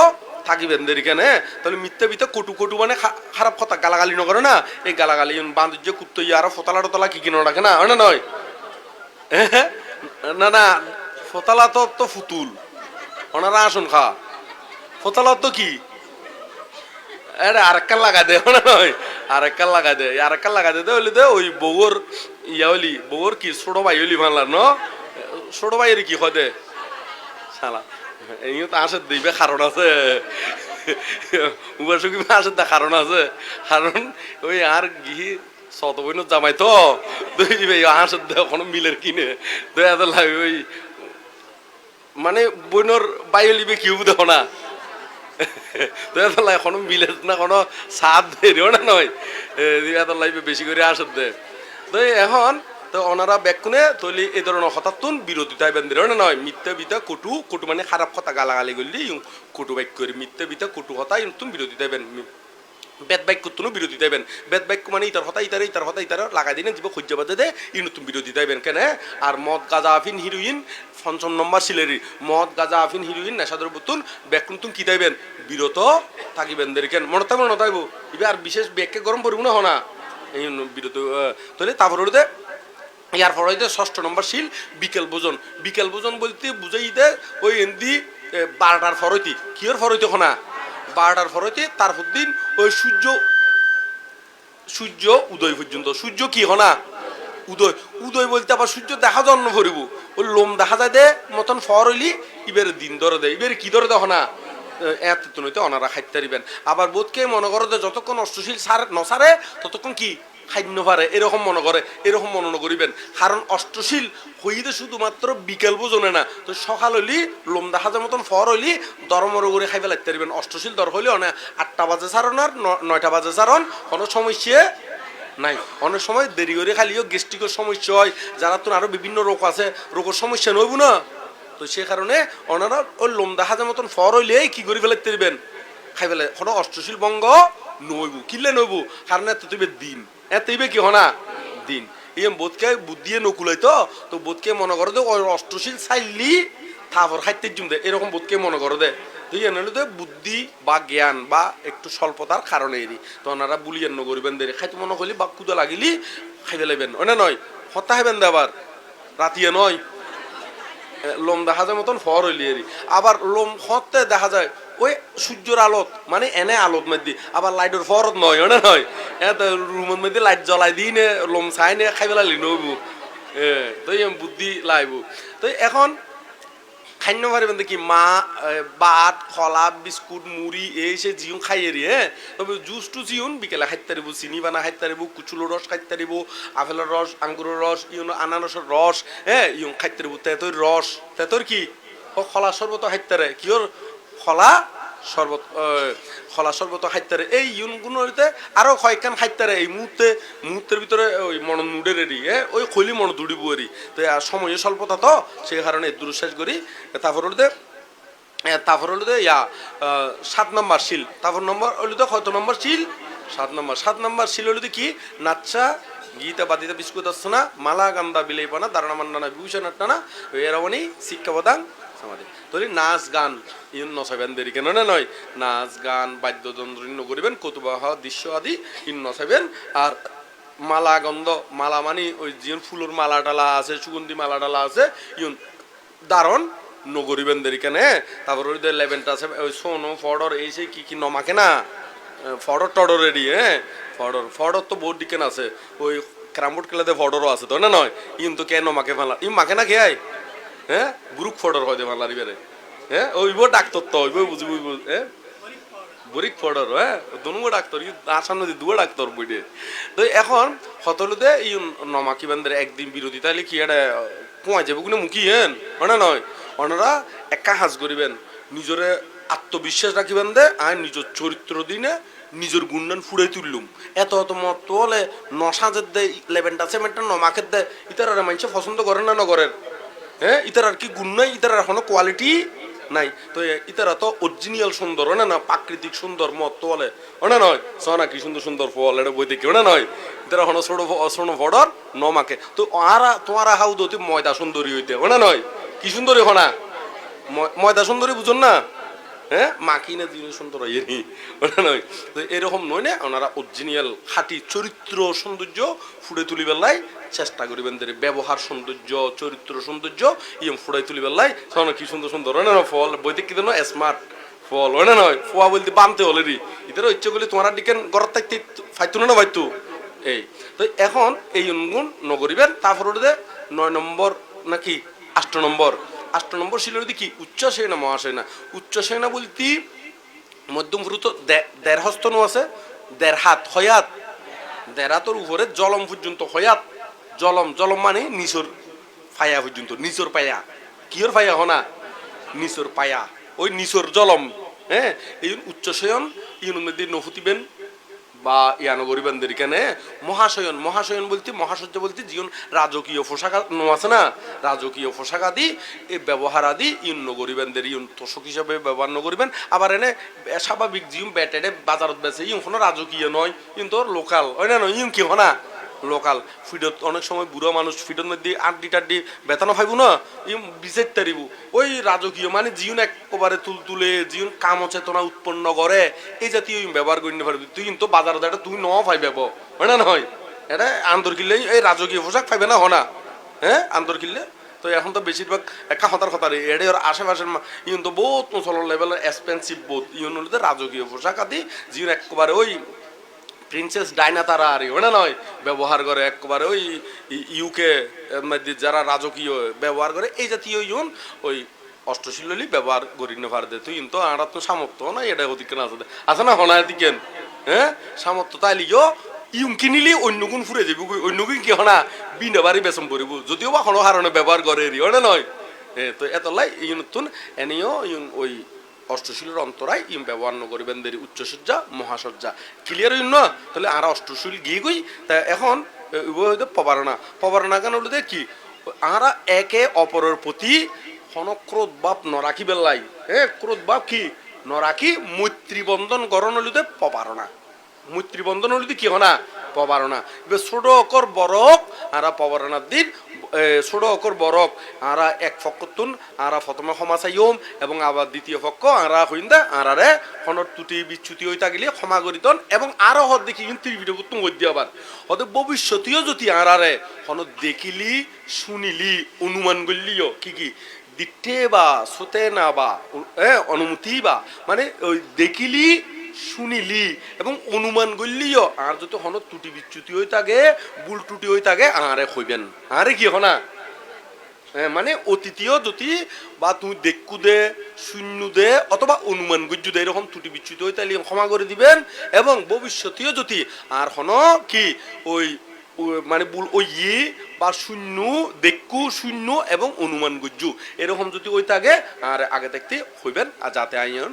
থাকিবেন দেরি কেন তাহলে মিথ্যা বিতা কটু মানে খারাপ কথা গালাগালি নকরে না এই গালাগালি বান্ধব যে কুত্ত আর ফতলা টতলা কি কিনো রাখে না না নয় না ফতলা তো ফুতুল ওনারা আসুন খা ফতলা তো কি আরেককাল লাগা দে না নয় আরেককাল লাগা দে হইলে দে ওই বউর ইয়া হইলি বউর কি ছোট ভাই হইলি ভাঙলার ন ছোট ভাইয়ের কি হয় দে শালা এই তো আসে দিবে কারণ আছে উপাসকি আসে দা কারণ আছে কারণ ওই আর গিহি শত বইন জামাই তো দিবে আসে কোনো মিলের কিনে তো এত লাগে ওই মানে বইনর বাইলিবে কিউ দেখো না তো এত লাগে কোনো মিলে না কোনো সাথ দেরিও না নয় এত লাগবে বেশি করে আসে দে তো এখন তো ওনারা ব্যাকুনে তৈলি এই ধরনের হঠাৎ বিরোধী তাইবেন না নয় মিথ্যা বিতা কটু মানে খারাপ কথা গালাগালি করলি কটু বাক্য মিথ্যা বিতা কটু হতা নতুন বিরোধী তাইবেন বেদ বাক্য বিরোধী দেবেন বেদ বাক্য মানে ইতার হতা ইতার লাগাই দিনে জীব সহ্য বাদে দে ই নতুন বিরোধী দেবেন কেন আর মদ গাজা আফিন হিরোইন ৫ নম্বর সিলেরি মদ গাজা আফিন হিরোইন নেশাদর বুতুন ব্যাক নতুন কি দেবেন বিরত থাকিবেন কেন মনে থাকব এবার আর বিশেষ ব্যাগকে গরম পড়ব না হনা এই বিরত তাহলে তারপরে ইয়ার পরে ৬ষ্ঠ নম্বর শিল বিকেল ভোজন বলতে বুঝাই দে ওই এন্দি ১২টার ফরতি কিয়র ফরতি হনা ১২টার ফরতি তারপর দিন ওই সূর্য উদয় পর্যন্ত সূর্য কি হনা উদয় বলতে আবার সূর্য দেখা জন্ম ভরিব ওই লোম দেখা যায় দে মতন ফর হইলি ইবের দিন ধরে দেয় ইবের কি ধরে দেখো না এত নইতে অনারা খাইতে পারিবেন আবার বোধকে মনে করো যে যতক্ষণ অষ্টশীল নসারে ততক্ষণ কি খাইন্য পারে এরকম মনে করে এরকম মনে করিবেন কারণ অষ্টশীল হইতে শুধুমাত্র বিকেল বোজনে না তো সকাল হইলি লোম দেখা যায় মতন ফর হইলি দরমর করে খাইবে লাগতে পারিবেন অষ্টশীল দর হইলে অনেক ৮টা বাজে সারণ আর ৯টা বাজে সারণ কোনো সমস্যা নাই অনেক সময় দেরি করে খালিও গ্যাস্ট্রিকের সমস্যা হয় যারা তো আরো বিভিন্ন রোগ আছে রোগের সমস্যা নইব না তো সে কারণে ওনারা ওই লোম দেখা যায় মতন ফর হইলে কি করে ফেলাইতে পারিবেন খাই ফেলে কোনো অষ্টশীল ভঙ্গ নইব কিনলে নইব কারণ এত দিন এতেইবে কি হনা দিন এই বোধকে বুদ্ধিয়ে নকুলাই তো বোধকে মনে করো দে ওই অষ্টশীল চাইলি তারপর খাইতে জুম দে এরকম বোধকে মনে করো দে তুই এনে দে বুদ্ধি বা জ্ঞান বা একটু স্বল্পতার কারণে এরি তো ওনারা বুলিয়ান নগরিবেন দে খাইতে মনে করলি বা কুদা লাগিলি খাইবে লাগবেন ওনা নয় হত্যা খাইবেন দে আবার রাতিয়ে নয় লোম দেখা যায় মতন ফর হইলি এরি আবার লোম হতে দেখা যায় ওই সূর্যের আলোত মানে এনে আলোত মধ্যে আবার লাইটের ফরত নয় ওনা নয় এত রুমের মধ্যে লাইট জ্বলাই দিই নে লোম চাই নে খাই পেলালি নইবু তো বুদ্ধি লাইবু তো এখন খান্য পারিবেন দেখি মা ভাত খলা বিস্কুট মুড়ি এই সে জিও খাইয়ে রি হ্যাঁ তবে জুস টু জিউন বিকেলে খাইতে পারিব চিনি বানা খাইতে পারিব কুচুলোর রস খাইতে পারিব আপেলের রস আঙ্গুরের রস আনারসের রস হ্যাঁ খাইতে পারিব তেতর রস তেতর কি খলা শরবত খাইতে পারে কিওর খলা শরবত খলা শরবত খাইতে পারে এই ইউনগুলোতে আরো কয়েকখান খাইতে পারে এই মুহূর্তের ভিতরে ওই মন নুডে রেডি হ্যাঁ ওই খৈলি মন দুড়িব এরি তো সময় স্বল্পতা তো সেই কারণে দূর শেষ করি তারপর হলো ইয়া 7 নম্বর শিল তারপর নম্বর হলো কত নম্বর শিল 7 নম্বর শিল হলো কি নাচ্চা গীতা বাদিতা বিস্কুট আসছে না মালা গান্দা বিলেই পানা দারণা মান্না বিভূষণ আট্টানা এরাবনি শিক্ষাবদাং সমাধি তোর নাচ গান ইন নসাবেন দেরি কেন না নয় নাচ গান বাদ্যযন্ত্র ইন্ন করিবেন কৌতুবাহ দৃশ্য আদি ইন নসাবেন আর মালা গন্ধ মালা মানে ওই যে ফুলের মালা টালা আছে সুগন্ধি মালা টালা আছে ইউন দারণ নগরিবেন দেরি কেন তারপর ওই লেভেনটা আছে ওই সোনো ফডর এই সেই কি নমাকে না ফডর টডর রেডি হ্যাঁ ফডর তো বহুত দিকেন আছে ওই ক্রামবোর্ড খেলাতে ফডরও আছে তো না নয় ইন তো কেন মাকে মালা ইম মাকে না খেয়াই হ্যাঁ বুরুক ফডর হয় মালারি বেড়ে হ্যাঁ ওইব ডাক্তার তো ওইব বুঝবো হ্যাঁ বুরিক ফডর হ্যাঁ দুনো ডাক্তার আসান্ন দুটো ডাক্তার বইটে তো এখন হতলুতে এই নমাকি বান্ধের একদিন বিরোধী তাহলে কি এটা পোয়া যাবে কোনো মুখী হেন না নয় ওনারা একা হাজ করিবেন নিজরে আত্মবিশ্বাস রাখিবেন দে আর নিজের চরিত্র দিনে নিজের গুণান ফুড়াই তুললুম এত মত হলে নসাজের দে লেভেনটা সেভেনটা নমাকের দে ইতারা মানুষ পছন্দ করে না নগরের হ্যাঁ ইতার আর কি গুণ নাই ইতার আর কোনো কোয়ালিটি নাই তো ইতারা তো অরিজিনাল সুন্দর না প্রাকৃতিক সুন্দর মত তো বলে ওনা নয় সোনা কি সুন্দর সুন্দর ফল এটা বই দেখি ওনা নয় ইতারা হনো ছোট ফডর নমাকে তো তোমারা হাউ দতি ময়দা সুন্দরী হইতে ওনা নয় কি সুন্দরী হনা ময়দা সুন্দরী বুঝুন না হ্যাঁ মাকি না জিনিস সুন্দর হয়নি ওনা নয় তো এরকম নয় না ওনারা অরিজিনাল খাঁটি চরিত্র সৌন্দর্য ফুটে তুলি বেলায় চেষ্টা করিবেন ব্যবহার সৌন্দর্য চরিত্র সৌন্দর্য ইম ফুটাই তুলি বেলায় শোনো কি সুন্দর সুন্দর না ফল বইতে কি দেন স্মার্ট ফল ওনা নয় ফোয়া বলতে বানতে হলে রি ইদের ইচ্ছে করলে তোমার দিকে ঘর থাকতে ফাইতো না ফাইতো এই তো এখন এই গুণ নগরিবেন তারপর 9 নম্বর নাকি 8 নম্বর ছিল কি উচ্চসেনা মহাসেনা উচ্চসেনা বলতে মধ্যম পুরুত 1.5 হস্ত নো আছে 1.5 হাত হয়াত 1.5 হাতের উপরে জলম পর্যন্ত হয়াত জলম মানে নিচর ফায়া পর্যন্ত নিচর পায়া কিওর ফায়া হনা নিচর পায়া ওই নিচর জলম হ্যাঁ এই উচ্চশয়ন ইউনের মধ্যে নহুতিবেন বা ইয়ানো গরিবানদের কেনে মহাশয়ন বলতে মহাসজ্জা বলতে জীবন রাজকীয় পোশাক আছে না রাজকীয় পোশাক আদি এই ব্যবহার আদি ইউন গরিবানদের ইউন তোষক হিসাবে ব্যবহার নগরিবেন আবার এনে স্বাভাবিক জীবন ব্যাটেডে বাজারত বেছে ইউন কোনো রাজকীয় নয় কিন্তু লোকাল হয় না নয় ইউন কি হনা লোকাল ফিডত অনেক সময় বুড়ো মানুষ ফিডর মধ্যে আড্ডি বেতনও পাইব না ইম বিচার তারিব ওই রাজকীয় মানে জীবন একবারে তুলে জীবন কাম চেতনা উৎপন্ন করে এই জাতীয় ব্যবহার করি না পারবি তুই কিন্তু বাজারত এটা তুই ন পাইব হয় না নয় এটা আন্দর কিনলে এই রাজকীয় পোশাক পাইবে না হনা হ্যাঁ আন্দর কিনলে তো এখন তো বেশিরভাগ একা হতার এটা ওর আশেপাশের ইউন তো বহুত চলন লেভেলের এক্সপেন্সিভ বোধ ইউন হলে রাজকীয় পোশাক আদি জীবন একবারে ওই প্রিন্সেস ডাইনা তারা আর ওটা নয় ব্যবহার করে একবারে ওই ইউকে মধ্যে যারা রাজকীয় ব্যবহার করে এই জাতীয় ইউন ওই অষ্টশীলি ব্যবহার করি না পারদে তুই কিন্তু আর তো সামর্থ্য না এটা অধিক না আছে না হনা দিকেন হ্যাঁ সামর্থ্য তাইলিও ইউন কিনিলি অন্য গুণ ফুরে যাবি অন্য গুণ কি হনা বিনা বাড়ি বেচম পড়িব যদিও বা কোনো কারণে ব্যবহার করে ওটা নয় তো এতলাই ইউন তুন এনেও ইউন ওই অষ্টশীলের অন্তরায় ইম ব্যবহার নগরিবেন দেরি উচ্চসজ্জা মহাসজ্জা ক্লিয়ার হইন না তাহলে আর অষ্টশীল গিয়ে গই তা এখন হইতে পবারণা কেন হলো কি আরা একে অপরের প্রতি ক্রোধ ভাব নরাখি বেলাই হ্যাঁ ক্রোধ ভাব কি নরাখি মৈত্রী বন্ধন গরণ হলিতে পবারণা মৈত্রী বন্ধন হলিতে কি হনা পবারণা এবার ছোট অকর বড় আরা পবারণার দিন ছোট অকর বড় আরা এক ফকতুন আরা প্রথমে ক্ষমা চাইম এবং আবার দ্বিতীয় পক্ষ আরা হইন্দা আরারে হনর ত্রুটি বিচ্যুতি হইতা গেলে ক্ষমা করিতন এবং আরো হদ দেখি কিন্তু ত্রিবিধ হইতে আবার হতে ভবিষ্যতেও যদি আরারে হন দেখিলি শুনিলি অনুমান করলিও কি কি দিতে বা সোতে না বা অনুমতি বা মানে ওই দেখিলি শুনিলি এবং অনুমান করলিও আর যদি হন ত্রুটি বিচ্যুতি হয়ে থাকে ভুল ত্রুটি হয়ে থাকে আরে কইবেন আরে কি হনা মানে অতীতীয় যদি বা তুমি দেখু দে শূন্য দে অথবা অনুমান গুজ্জু দে এরকম ত্রুটি বিচ্যুতি হয়ে তাহলে ক্ষমা করে দিবেন এবং ভবিষ্যতেও যদি আর হন কি ওই মানে ওই বা শূন্য দেখু শূন্য এবং অনুমান গুজ্জু এরকম যদি ওই থাকে আর আগে থাকতে হইবেন আর যাতে আইন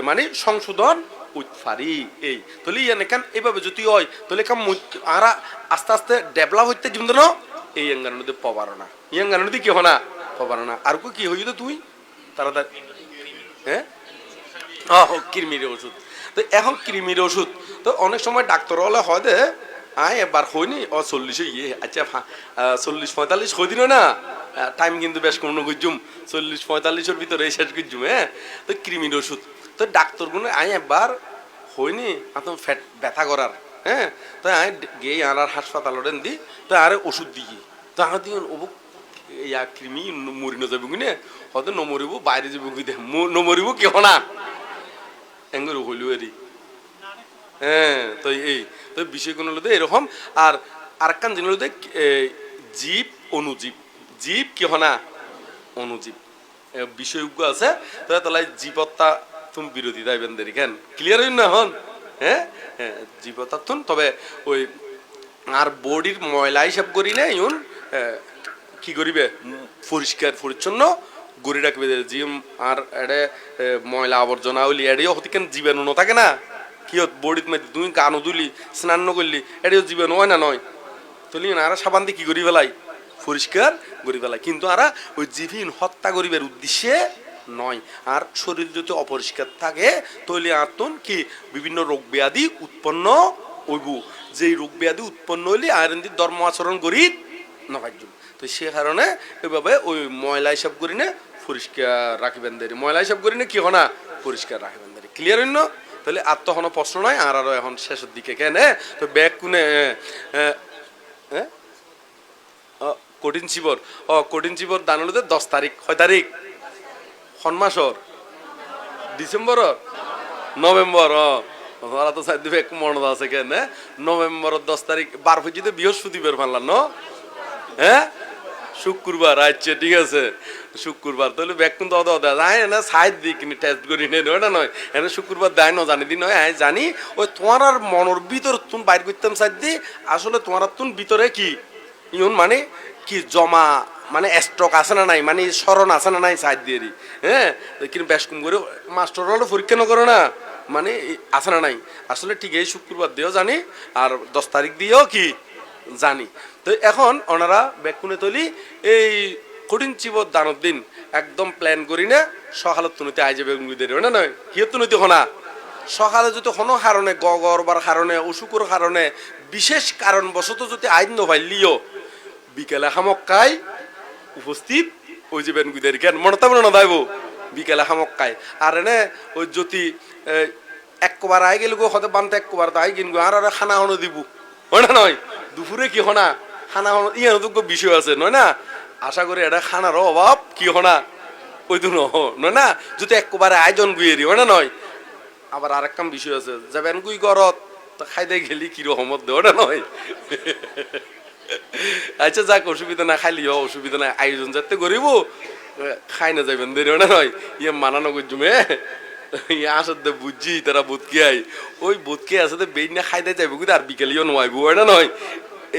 মানে সংশোধন উৎফারি এই তাহলে ইয়ান এইভাবে যদি হয় তাহলে আর আস্তে আস্তে ডেভেলপ হইতে জীবন না এই অঙ্গানের মধ্যে পবারণা এই অঙ্গানের মধ্যে কি হনা পবারণা আর কি হইতো তুই তাড়াতাড়ি হ্যাঁ কৃমির ওষুধ তো এখন কৃমির ওষুধ তো অনেক সময় ডাক্তার হলে হয় দে আয় এবার হয়নি 40 ইয়ে আচ্ছা 40-45 হয়ে দিন না টাইম কিন্তু বেশ কোনো গুজুম 40-45-এর ভিতরে শেষ গুজুম হ্যাঁ তো কৃমির ওষুধ তো ডাক্তার গুলো আয় একবার হয়নি আপনার ফ্যাট ব্যথা করার হ্যাঁ তো আয় গিয়ে আর হাসপাতাল দি তো আরে ওষুধ দিই তো আমার দিন অবুক ইয়া কৃমি মরি না যাবে কিনে হয়তো নমরিব বাইরে যাবো কি নমরিব কেহ না এঙ্গর হইল এরি হ্যাঁ তো এই তো বিষয়গুলো হলো এরকম আর আরেকখান জিনিস হলো জীব অনুজীব জীব কি হনা অনুজীব বিষয়জ্ঞ আছে তো তাহলে জীবত্তা তুমি বিরোধী দাইবেন দেরি কেন ক্লিয়ার হইন না হন হ্যাঁ হ্যাঁ জীবত্তা তুন তবে ওই আর বডির ময়লা হিসাব করি না ইউন কি করিবে পরিষ্কার পরিচ্ছন্ন গড়ি রাখবে জিম আর এডে ময়লা আবর্জনা হইলি এডেও হতে কেন জীবাণু ন থাকে না কি বডিত মাই তুমি গানও দুলি স্নান করলি এটাও জীবাণু হয় না নয় তুলি না আর সাবান দিয়ে কি করি ফেলাই পরিষ্কার করি ফেলাই কিন্তু আর ওই জীবিন হত্যা করিবার উদ্দেশ্যে নয় আর শরীর যদি অপরিষ্কার থাকে তাহলে আর কি বিভিন্ন রোগ ব্যাধি উৎপন্ন হইব যেই রোগ ব্যাধি উৎপন্ন হইলে আর ধর্ম আচরণ করি নকার্য তো সে কারণে এভাবে ওই ময়লা হিসাব করি না পরিষ্কার রাখিবেন দেরি ময়লা হিসাব করি না কি হনা পরিষ্কার রাখিবেন দেরি ক্লিয়ার হইন তাহলে আর তো কোনো প্রশ্ন নাই আর আরো এখন শেষের দিকে কেন তো ব্যাগ কোনে কঠিন চিবর কঠিন চিবর দান হলো 10 তারিখ 6 তারিখ মাসর ডিসেম্বর নভেম্বর ওরা তো সাইড দিবে এক মনে আছে কেন নভেম্বর 10 তারিখ 12 পর্যন্ত বৃহস্পতিবার ফানলাম ন হ্যাঁ শুক্রবার আচ্ছা ঠিক আছে শুক্রবার তাহলে ব্যাগ কিন্তু যায় না সাইড দিই কিনে টেস্ট করি নেই ওটা নয় এনে শুক্রবার দেয় না জানি দিন নয় জানি ওই তোমার আর মনের ভিতর তুমি বাইর করতাম সাইড দিই আসলে তোমার তুমি ভিতরে কি ইউন মানে কি জমা মানে স্টক আছে না নাই মানে স্মরণ আছে না নাই সাইড দিয়ে হ্যাঁ কিন্তু বেশ কম করে মাস্টার হলে পরীক্ষা না করো না মানে আছে না নাই আসলে ঠিক এই শুক্রবার দিয়েও জানি আর 10 তারিখ দিয়েও কি জানি তো এখন ওনারা ব্যাকুনে তলি এই কঠিন চিবর দানের দিন একদম প্ল্যান করি না সকালের তুনিতে আই যাবে না নয় কিয়র তুনিতে হনা সকালে যদি কোনো কারণে গরবার কারণে অসুখের কারণে বিশেষ কারণবশত যদি আইন নভাইলিও বিকেলে হামক্কায় উপস্থিত ওই যে বেনগুদের কেন মনে তো মনে দাইব বিকেলে হামক্কায় আর এনে ওই যদি একবার আই গেল গো হতে বানতে একবার আই কিনবো আর খানা হনো দিব হয় না নয় দুপুরে কি হনা খানা হনো ইয়ানো তো বিষয় আছে নয় না আশা করি এটা খানারও অভাব কি হনা ওই তো নয় না যদি একবারে আয়োজন গুয়েরি হয় না নয় আবার আরেক কাম বিষয় আছে যাবেন গুই গরত খাইতে গেলি কিরকম ওটা নয় আচ্ছা যাক অসুবিধা না খাইলিও অসুবিধা নাই আয়োজন যাতে করিব খাই না যাবেন দেরি ওটা নয় ইয়ে মানানো করছুমে ইয়ে আসত দে বুঝছি তারা বুধকে আই ওই বুধকে আসতে বেই না খাইতে যাইব কিন্তু আর বিকেলিও নোয়াইব ওটা নয়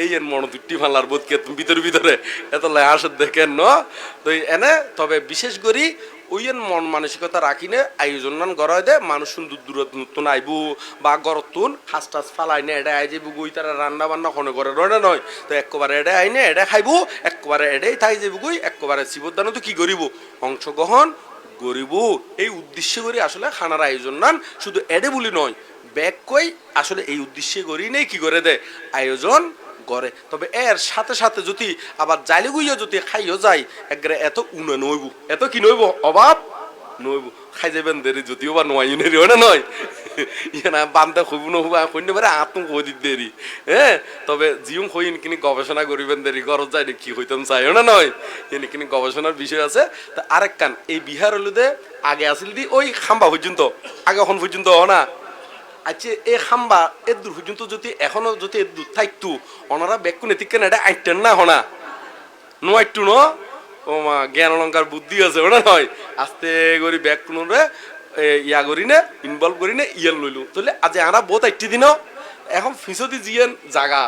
এই এর মন দুটি ফানলার বোধকে ভিতরে ভিতরে এত লাই আসত দেখেন ন তো এনে তবে বিশেষ করি ওই মন মানসিকতা রাখি নে আয়োজন গড়াই দে মানুষ দূর দূরত নতুন আইব বা গরতুন হাঁস টাস ফালাই নে এটা আই যাবো গই তারা রান্না বান্না কোনো করে রয়ে নয় তো একবারে এটা আইনে এটা খাইব একবারে এটাই থাই যাবো গই একবারে শিবদানো তো কি করিব অংশগ্রহণ করিব এই উদ্দেশ্য করে আসলে খানার আয়োজন নান শুধু এডে বলি নয় ব্যাগ কই আসলে এই উদ্দেশ্যে করি নেই কি করে দেয় আয়োজন করে। তবে এর সাথে সাথে যদি আবার জাইলে গুইয়া যদি খাইও যায় একবারে এত উনে নইব, এত কি নইব অভাব নইব, খাই যাবেন দেরি যদিও বা নয় নেরি হয় না নয় ইয়ে না বান্দা খুব নহবা কইনে পারে আত্ম কই দেরি হ্যাঁ। তবে জিউম হইন কিনি গবেষণা করিবেন দেরি গরজ যায় কি হইতাম চাই না নয় এনে কিনি গবেষণার বিষয় আছে। তা আরেক কান এই বিহার হলুদে আগে আসিল দি ওই খাম্বা পর্যন্ত আগে এখন পর্যন্ত না। আচ্ছা এই খাম্বা এর দূর পর্যন্ত যদি এখনো যদি এর দূর থাকতো ওনারা ব্যাগ কোন এতিক কেন এটা আইটেন না হনা নো আইটু ন ও মা জ্ঞান অলঙ্কার বুদ্ধি আছে ওটা নয় আস্তে করি ব্যাগ কোনরে ইয়া করি না ইনভলভ করি না ইয়াল লইলু তাহলে আজ আরা বহুত আইটি দিন এখন ফিসদি জিয়েন জাগা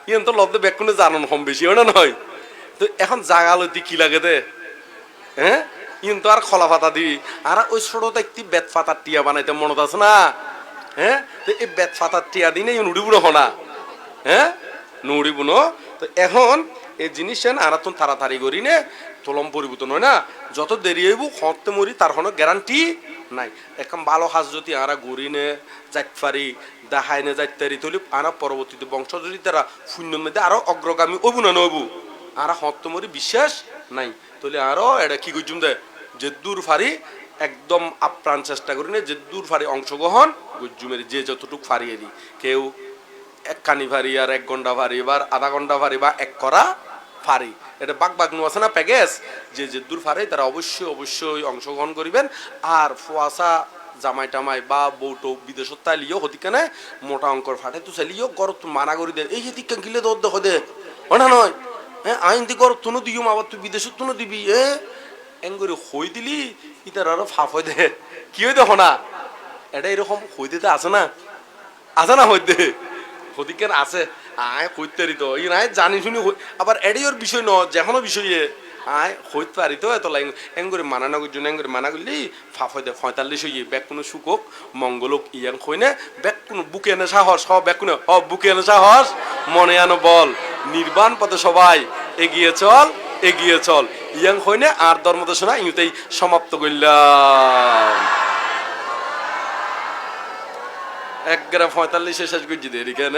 ইয়েন তো লব্ধে ব্যাগ কোনে জানন কম বেশি ওটা নয়। তো এখন জাগা লইতে কি লাগে দে হ্যাঁ ইন তো আর খোলা পাতা দিবি আর ওই ছোট একটি বেত পাতার টিয়া বানাইতে মনত আছে না হ্যাঁ। তো এই বেত পাতার টিয়া দিনে নুড়িব না হ্যাঁ নুড়িব ন। তো এখন এই জিনিস আর তো তাড়াতাড়ি করি নে তলম পরিবর্তন হয় না যত দেরি হইব হতে মরি তার কোনো গ্যারান্টি নাই। এখন ভালো হাজ যদি আরা গড়ি নে যাইত পারি দেখাই নে যাইত পারি তাহলে আরা পরবর্তীতে বংশ যদি তারা শূন্যর মধ্যে আরো অগ্রগামী হবু না নবু আরা হতে মরি বিশ্বাস নাই তাহলে আরো এটা কি করছুম দে যে দূর ফারি একদম আপ্রাণ চেষ্টা করি না যে দূর ফারি অংশগ্রহণ গুজ্জুমের যে যতটুকু ফারিয়ে দিই কেউ এক কানি ফারি আর 1 ঘন্টা ফারি বা আধা ঘন্টা ফারি বা এক করা ফারি এটা বাক বাক নু আছে না প্যাকেজ যে যে দূর ফারি তারা অবশ্যই অবশ্যই অংশগ্রহণ করিবেন। আর ফুয়াশা জামাই টামাই বা বউটো বিদেশত তাইলিও হতিকানে মোটা অঙ্কর ফাটে তো চাইলিও গরত মানা করি দেন এই হেতিকা গিলে দর দেখো দে না নয় হ্যাঁ আইন দি গরত তুনো দিও আবার তুই বিদেশত তুনো দিবি এন করে হই দিলি ইতার আরো ফাফ হয়ে দে কি হই দেখো না এটা এরকম হই দিতে আছে না হইতে হদিকেন আছে আয় হইতে তো ই নাই জানি শুনি আবার এডিওর বিষয় ন যেকোনো বিষয়ে আয় হইতে পারি তো এত লাইন এং করে মানা করছেন এং করে মানা করলি ফাফ হয়ে দে 45 হইয়ে ব্যাগ কোনো সুকক মঙ্গলক ইয়াং হইনে ব্যাগ কোনো বুকে এনে সাহস হ ব্যাগ কোনো হ বুকে এনে সাহস মনে আনো বল নির্বাণ পথে সবাই এগিয়ে চল ইয়াং হইনে আর ধর্মদেশনা ইউতেই সমাপ্ত করলাম। 1 গ্রাম 45 শেষ করছি দেরি কেন